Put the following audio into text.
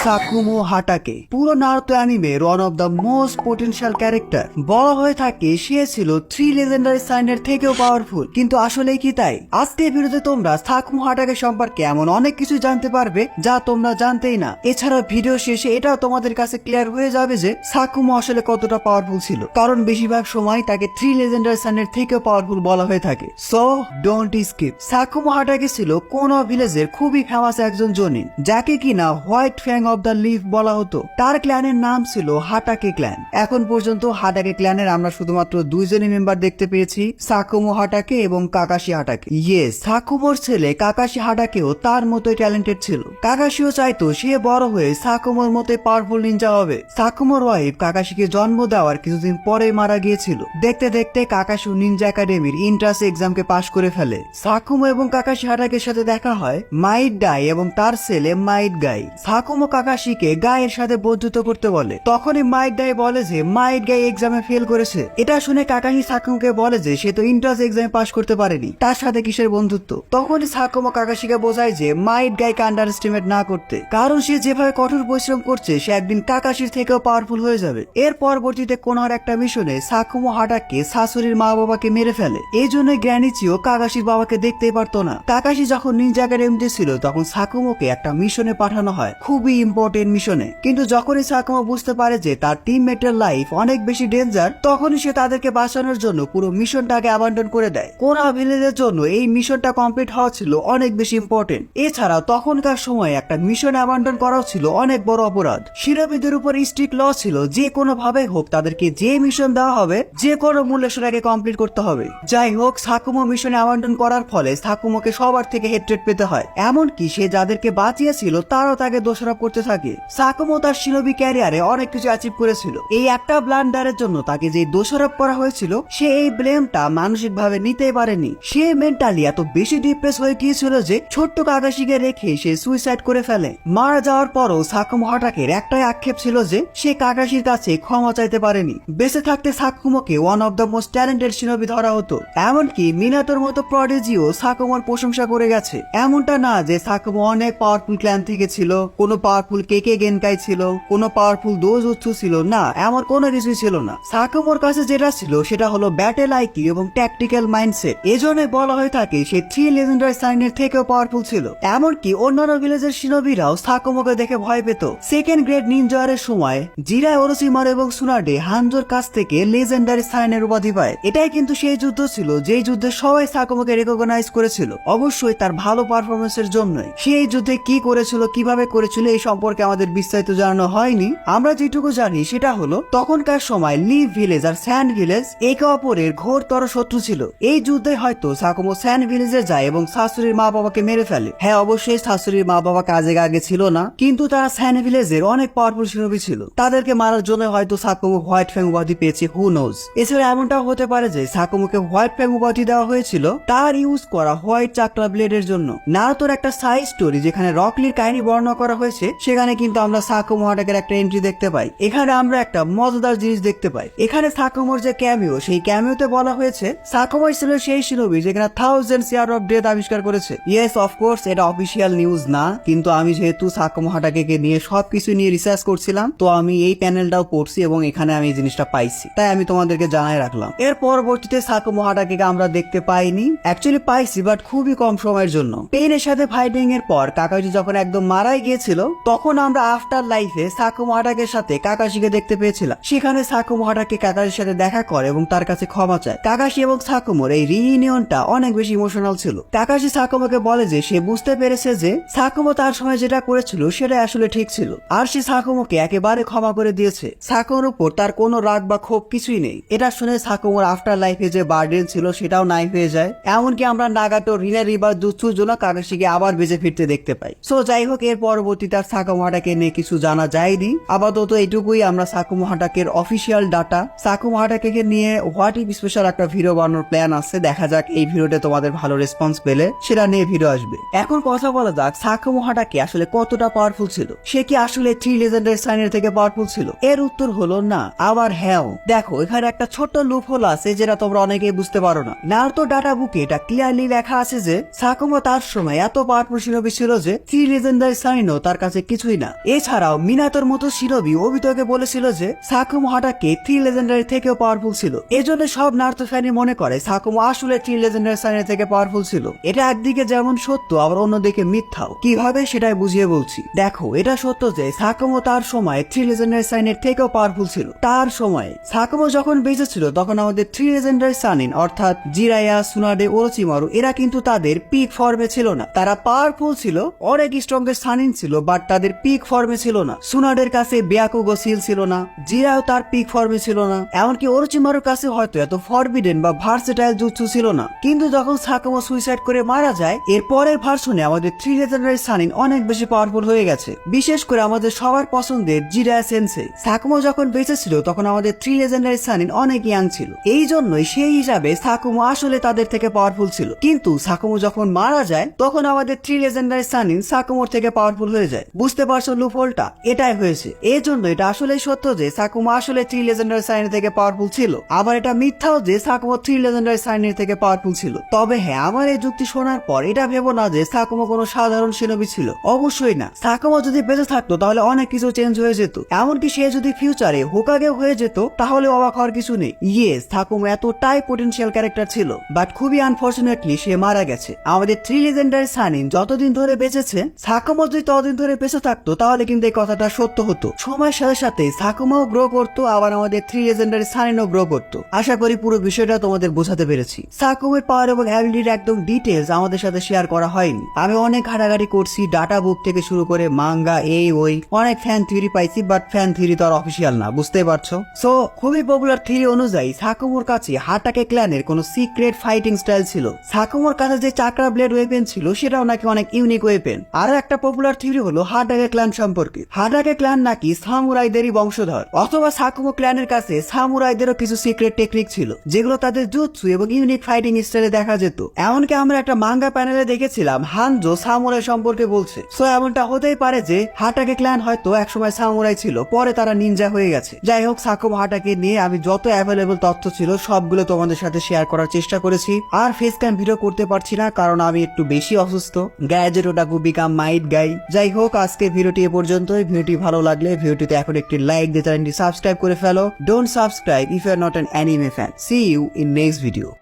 সাকুমো Hatake পুরো Naruto অ্যানিমের one of the most potential character বলা হয়ে থাকে। সে ছিল 3 লেজেন্ডারি সাইনের থেকেও পাওয়ারফুল, কিন্তু আসলে কি তাই? আজকের ভিডিওতে তোমরা সাকুমো হাটাকে সম্পর্কে এমন অনেক কিছু জানতে পারবে যা তোমরা জানতেই না। এছাড়া ভিডিও শেষে এটাও তোমাদের কাছে ক্লিয়ার হয়ে যাবে যে সাকুমো আসলে কতটা পাওয়ারফুল ছিল, কারণ বেশিরভাগ সময় তাকে 3 লেজেন্ডারি সাইনের থেকেও পাওয়ারফুল বলা হয়ে থাকে। So don't skip. Sakumo Hatake ছিল কোনো ভিলেজের খুবই ফেমাস একজন জনিন, যাকে কিনা white fang of the leaf বলা হতো। তার ক্ল্যানের নাম ছিল হাটাকে ক্ল্যান। এখন পর্যন্ত হাটাকে ক্ল্যানের আমরা শুধুমাত্র দুইজনই মেম্বার দেখতে পেয়েছি, সাকুমো হাটাকে এবং কাকাশি হাটাকে। ইয়েস, সাকুমোর ছেলে কাকাশি হাটাকেও তার মতোই ট্যালেন্টেড ছিল। কাকাশিও চাইতো সে বড় হয়ে সাকুমোর মতোই পাওয়ারফুল নিনজা হবে। সাকুমোর ওয়াইফ কাকাশিকে জন্ম দেওয়ার কিছুদিন পরে মারা গিয়েছিল। দেখতে দেখতে কাকাশি নিনজা একাডেমির এন্ট্রান্স এক্সামকে পাশ করে ফেলে। সাকুমো এবং কাকাশি হাটাকের সাথে দেখা হয় মাইট ডাই এবং তার ছেলে মাইট গাই। সাকুমো কাকাশিকে গায়ের সাথে বন্ধুত্ব করতে বলে। তখনই মাইট ডাই বলে যে মাইট গাই এক্সামে ফেল করেছে। এটা শুনে কাকাশি সাকুমোকে বলে যে সে তো এন্ট্রান্স এক্সামে পাশ করতে পারেনি, তার সাথে কিসের বন্ধুত্ব। তখনই সাকুমো কাকাশিকে বোঝায় যে মাইট গাইকে আন্ডার এস্টিমেট না করতে, কারণ সে যেভাবে কঠোর পরিশ্রম করছে সে একদিন কাকাশির থেকেও পাওয়ারফুল হয়ে যাবে। এর পরবর্তীতে কোনোর একটা মিশনে সাকুমো হাটাকে শাশুড়ির মা বাবাকে মেরে ফেলে। এই জন্য গ্র্যানিচিও কাকাশির বাবাকে দেখতেই পারতো না। কাকাশি যখন নিনজা একাডেমিতে ছিল তখন সাকুমোকে একটা মিশনে পাঠানো হয়, খুবই ইম্পর্টেন্ট মিশনে। কিন্তু যখনই সাকুমো বুঝতে পারে যে তার টিমমেটের লাইফ অনেক বেশি ডেঞ্জার, তখনই সে তাদেরকে বাঁচানোর জন্য পুরো মিশনটাকে অ্যাবান্ডন করে দেয়। কোনা ভিলেজের জন্য এই মিশনটা কমপ্লিট হওয়া ছিল অনেক বেশি ইম্পর্টেন্ট। এছাড়াও তখনকার সময় একটা মিশন অ্যাবান্ডন করাও ছিল অনেক বড় অপরাধ। শিরোবিদের উপর স্ট্রিক্ট ল ছিল যে কোনো ভাবে হোক তাদেরকে যে মিশন দেওয়া হবে যে কোনো মূল্যে সেটাকে কমপ্লিট করতে হবে। যাই হোক, সাকুমো মিশনে অ্যাবান্ডন করার ফলে সাকুমোকে সবার থেকে হেট্রেট পেতে হয়। এমনকি সে যাদেরকে বাঁচিয়েছিল তারাও তাকে দোষারোপ করতে থাকে। সাকুমো তার শিনোবি ক্যারিয়ারে অনেক কিছু অ্যাচিভ করেছিল। এই একটা ব্লান্ডারের জন্য তাকে যে দোষারোপ করা হয়েছিল সে এই ব্লেমটা মানসিক ভাবে নিতেই পারেনি। সে মেন্টালি এত বেশি ডিপ্রেস হয়ে গিয়েছিল যে ছোট্ট কাকাশিকে রেখে সে সুইসাইড করে ফেলে। মারা যাওয়ার পরও সাকুমো হাটাকের একটাই আক্ষেপ ছিল যে সে কাকাশির কাছে ক্ষমা চাইতে পারেনি। বেঁচে থাকতে সাকুমোকে one of the most talented shinobi ধরা হতো। এমনকি মিনাতোর মতো প্রডিজিও সাকুমোর প্রশংসা করে গেছে। এমনটা না যে সাকুমো অনেক পাওয়ারফুল ক্ল্যান থেকে ছিল, কোনো পাওয়ারফুল কেকে গেনকাই ছিল, কোনো পাওয়ারফুল দোজুৎসু ছিল না, এমন কোনো কিছুই ছিল না। সাকুমোর কাছে যেটা ছিল সেটা হলো ব্যাটেল আইকিউ এবং ট্যাকটিক্যাল মাইন্ডসেট। এজন্যই বলা হয়ে থাকে সে 3 লেজেন্ডারি সাইনের থেকেও পাওয়ারফুল ছিল। এমনকি অন্যান্য ভিলেজের শিনোবিরাও সাকুমোকে দেখে ভয় পেত। সেকেন্ড গ্রেড নিনজারের সময় জিরাই ওরোচিমারু এবং সুনাডে হানজোর কাছ থেকে লেজেন্ডারি সাইনের উপাধি পায়। এটাই কিন্তু সেই যুদ্ধ ছিল যেই যুদ্ধে সবাই সাকুমোকে রেকগনাইজ করেছিল, অবশ্যই তার ভালো পারফরমেন্সের জন্যই। সেই যুদ্ধে কি করেছিল, কিভাবে করেছিল এই সম্পর্কে আমাদের বিস্তারিত জানানো হয়নি। আমরা যেটুকু জানি সেটা হলো তখনকার সময় লিভ ভিলেজ আর স্যান্ড ভিলেজ একে অপরের ঘোরতর শত্রু ছিল। এই যুদ্ধে হয়তো সাকুমো স্যান্ড ভিলেজে যায় এবং শাশুড়ির মা বাবাকে মেরে ফেলে। হ্যাঁ, অবশ্যই শাশুড়ির মা বাবা কাজে আগে ছিল না, কিন্তু তারা স্যান্ড ভিলেজের অনেক পাওয়ারফুল শিনোবি ছিল। তাদেরকে মারার জন্য হয়তো সাকুমো হোয়াইট ফ্যাং উপাধি পেয়েছে, হু নোজ। এছাড়া এমনটাও হতে পারে যে সাকুমোকে হোয়াইট ফ্যাং উপাধি দেওয়া হয়েছিল তার ইউজ করা হোয়াইট চাকরা ব্লেডের জন্য। নারুতোর একটা সাইড স্টোরি যেখানে রকলির কাহিনী বর্ণনা করা হয়েছে সেখানে কিন্তু আমরা সাকুমো হাটাকের একটা এন্ট্রি দেখতে পাই। এখানে আমরা একটা মজাদার জিনিস দেখতে পাই। এখানে সাকুমোর যে ক্যামিও, সেই ক্যামিওতে বলা হয়েছে সাকুমো ছিল সেই শিনোবি যেখানে 1000 ইয়ার অফ ডেথ আবিষ্কার করেছে। ইয়েস, অফকোর্স এটা অফিসিয়াল নিউজ না, কিন্তু আমি যেহেতু সাকুমো হাটাকে নিয়ে সবকিছু নিয়ে রিসার্চ করছিলাম তো আমি এই প্যানেলটাও পড়ছি এবং এখানে আমি এই জিনিসটা পাইছি, তাই আমি তোমাদেরকে জানাই রাখলাম। এর পরবর্তীতে সাকুমো হাটাকে আমরা দেখতে পাইনি, অ্যাকচুয়ালি পাইছি বাট খুবই কম সময়ের জন্য। পেইনের সাথে ফাইটিং এর পর কাকাশি যখন একদম মারাই গিয়েছিল তখন আমরা আফটার লাইফে সাকুমো হাটাকের সাথে কাকাশিকে দেখতে পেয়েছিলাম। সেখানে সাকুমো হাটাকে কাকাশির সাথে দেখা করে এবং তার কাছে ক্ষমা চায়। কাকাশি এবং সাকুমোর এই রিইউনিয়নটা অনেক বেশি ইমোশনাল ছিল। কাকাশি সাকুমোকে বলে যে সে বুঝতে পেরেছে যে সাকুমো তার সময় যেটা করেছিল সেটা আসলে ঠিক ছিল, আর সে সাকুমোকে একেবারে ক্ষমা করে দিয়েছে। সাকুমোর উপর তার কোনো রাগ বা ক্ষোভ কিছুই নেই। এটা শুনে সাকুমোর আফটার লাইফে যে বার্ডেন ছিল সেটাও নাই হয়ে যায়। এমনকি আমরা নাগাটো রিনা রিবার জুৎসুর জন্য কাকাশিকে আবার বেঁচে ফিরতে দেখতে পাই। সো যাই হোক, এর পরবর্তীতে আর সাকুমো হাটাকে নিয়ে কিছু জানা যায়নি। আপাতত এইটুকুই আমরা সাকুমো হাটাকের অফিসিয়াল ডাটা। সাকুমো হাটাকে নিয়ে হোয়াট ইফ স্পেশাল একটা ভিডিও বানানোর প্ল্যান আছে, দেখা যাক এই ভিডিওতে তোমাদের ভালো রেসপন্স পেলে সেটা নিয়ে ভিডিও আসবে। এখন কথা বলা যাক সাকুমো হাটাকে আসলে কতটা পাওয়ারফুল ছিল। সে কি আসলে 3 লেজেন্ডারি সাইনের থেকে পাওয়ারফুল ছিল? এর উত্তর হলো না, আবার হ্যাঁ। দেখো, এখানে একটা ছোট্ট লুপ হোল আছে যেটা তোমরা অনেকেই বুঝতে পারো না। নারুতো ডাটা বুকে এটা ক্লিয়ারলি লেখা আছে যে সাকুমো তার সময় এত পাওয়ারফুল শিনোবি ছিল যে 3 লেজেন্ডারি সাইনও তার কাছে কিছুই না। এছাড়াও মিনাতোর মতো শিরোবি অবিতকে বলেছিল যে সাকুমো হাটাকে 3 লেজেন্ডারি থেকেও পাওয়ারফুল ছিল। এজন্য সব নারুতো ফ্যানই মনে করে সাকুমো আসলে 3 লেজেন্ডারি সাইনের থেকে পাওয়ারফুল ছিল। এটা একদিকে যেমন সত্য আবার অন্যদিকে মিথ্যাও। কিভাবে সেটাই বুঝিয়ে বলছি। দেখো, এটা সত্য যে সাকুমো তার সময় 3 লেজেন্ডারি সাইনের থেকেও পাওয়ারফুল ছিল। তার সময়ে সাকুমো যখন বেঁচে ছিল তখন আমাদের 3 লেজেন্ডারি সানিন অর্থাৎ জিরায়া, সুনাডে, ওরোচিমারু এরা কিন্তু তাদের পিক ফর্মে ছিল না। তারা পাওয়ারফুল ছিল, অনেক স্ট্রংগেস্ট সানিন ছিল, বাট তাদের পিক ফর্মে ছিল না। সুনাডের কাছে ব্যাকুগো সিল ছিল না, জিরাও তার পিক ফর্মে ছিল না, এমনকি ওরোচিমারুর কাছে হয়তো এত ফরবিডেন বা ভার্সেটাইল জুৎসু ছিল না। কিন্তু যখন সাকুমো সুইসাইড করে মারা যায়, এর পরের ভার্সনে আমাদের 3 লেজেন্ডারি সানিন অনেক বেশি পাওয়ারফুল হয়ে গেছে। বিশেষ করে আমাদের সবার পছন্দের জিরায়া সেন্সেই। সাকুমো যখন বেঁচে ছিল তখন আমাদের 3 লেজেন্ডারি সানিন অনেক ইয়াং ছিল। এই জন্যই সেই হিসাবে সাকুমো আসলে তাদের থেকে পাওয়ারফুল ছিল। কিন্তু সাকুমো যখন মারা যায় তখন আমাদের 3 লেজেন্ডারি সানিন সাকুমোর থেকে পাওয়ারফুল হয়ে যায়। বুঝতে পারছো লুফলটা? এটাই হয়েছে। এই জন্য এটা আসলেই সত্য যে সাকুমো আসলে 3 লেজেন্ডারি সাইনের থেকে পাওয়ারফুল ছিল। আবার এটা মিথ্যাও যে সাকুমো 3 লেজেন্ডারি সাইনের থেকে পাওয়ারফুল ছিল। তবে হ্যাঁ, আমার এই যুক্তি শোনার পর এটা ভেবো না যে সাকুমো কোনো সাধারণ শিনোবি ছিল। অবশ্যই না। সাকুমো যদি বেঁচে থাকতো তাহলে অনেক কিছু চেঞ্জ হয়ে যেত। এমনকি সে যদি ফিউচারে হোকাগে হয়ে যেত তাহলে অবাক হওয়ার কিছু নেই। ইয়েস, সাকুমো এতটাই পোটেনশিয়াল ক্যারেক্টার ছিল, বাট খুবই আনফরচুনেটলি সে মারা গেছে। আমাদের 3 লেজেন্ডারি সানিন যতদিন ধরে বেঁচেছে, সাকুমো যদি ততদিন ধরে বেঁচে থাকতো তাহলে কিন্তু এই কথাটা সত্য হতো। সময়ের সাথে সাথে সাকুমোও গ্রো করতো, আবার আমাদের 3 লেজেন্ডারি সানিনও গ্রো করতো। আশা করি পুরো বিষয়টা তোমাদের বোঝাতে পেরেছি। সাকুমোর পাওয়ার এবং অ্যাবিলিটির একদম ডিটেলস আমাদের সাথে শেয়ার করা হয়নি। আমি অনেক ঘাটাঘাটি করছি, ডাটা বুক থেকে শুরু করে মাঙ্গা, এই ওই অনেক ফ্যান থিওরি পাইছি, বাট ফ্যান থিওরি তো আর অফিসিয়াল না, বুঝতে পারছো। সো খুবই পপুলার থিওরি অনুযায়ী সাকুমোর কাছে হাটাকে ক্ল্যানের কোনো সিক্রেট ফাইটিং স্টাইল ছিল। সাকুমোর কাছে যে চাকরা ব্লেড ওয়েপেন ছিল সেটাও নাকি অনেক ইউনিক ওয়েপেন। আরো একটা পপুলার থিওরি হলো হাটাকে ক্ল্যান সম্পর্কে। হাটাকে ক্ল্যান নাকি সামুরাইদেরই বংশধর, অথবা সাকুমো ক্ল্যানের কাছে সামুরাইদেরও কিছু সিক্রেট টেকনিক ছিল যেগুলো তাদের জুৎসু এবং ইউনিক ফাইটিং স্টাইলে দেখা যেত। এমনকি আমরা একটা মাঙ্গা প্যানেলে দেখেছিলাম হানজো সামুরাই সম্পর্কে বলছে। সো এমনটা হতেই পারে যে হাটাকে ক্ল্যান হয়তো একসময় সামুরাই ছিল, পরে তারা নিনজা হয়ে গেছে। যাই হোক, সাকুমো হাটাকে নিয়ে আমি যত অ্যাভেলেবল তথ্য ছিল সবগুলো তোমাদের সাথে শেয়ার করার চেষ্টা করেছি। আর ফেস ক্যাম ভিডিও করতে পারছি না কারণ আমি একটু বেশি অসুস্থ। গ্যাজেট ওটাকু বিকাম মাইট গাই। যাই হোক, আজকে ভিডিওটি এ পর্যন্তই। ভিডিওটি ভালো লাগলে ভিডিওটিতে এখন একটি লাইক দিয়ে চ্যানেলটি সাবস্ক্রাইব করে ফেলো। Don't subscribe if you are not an anime fan. See you in next video.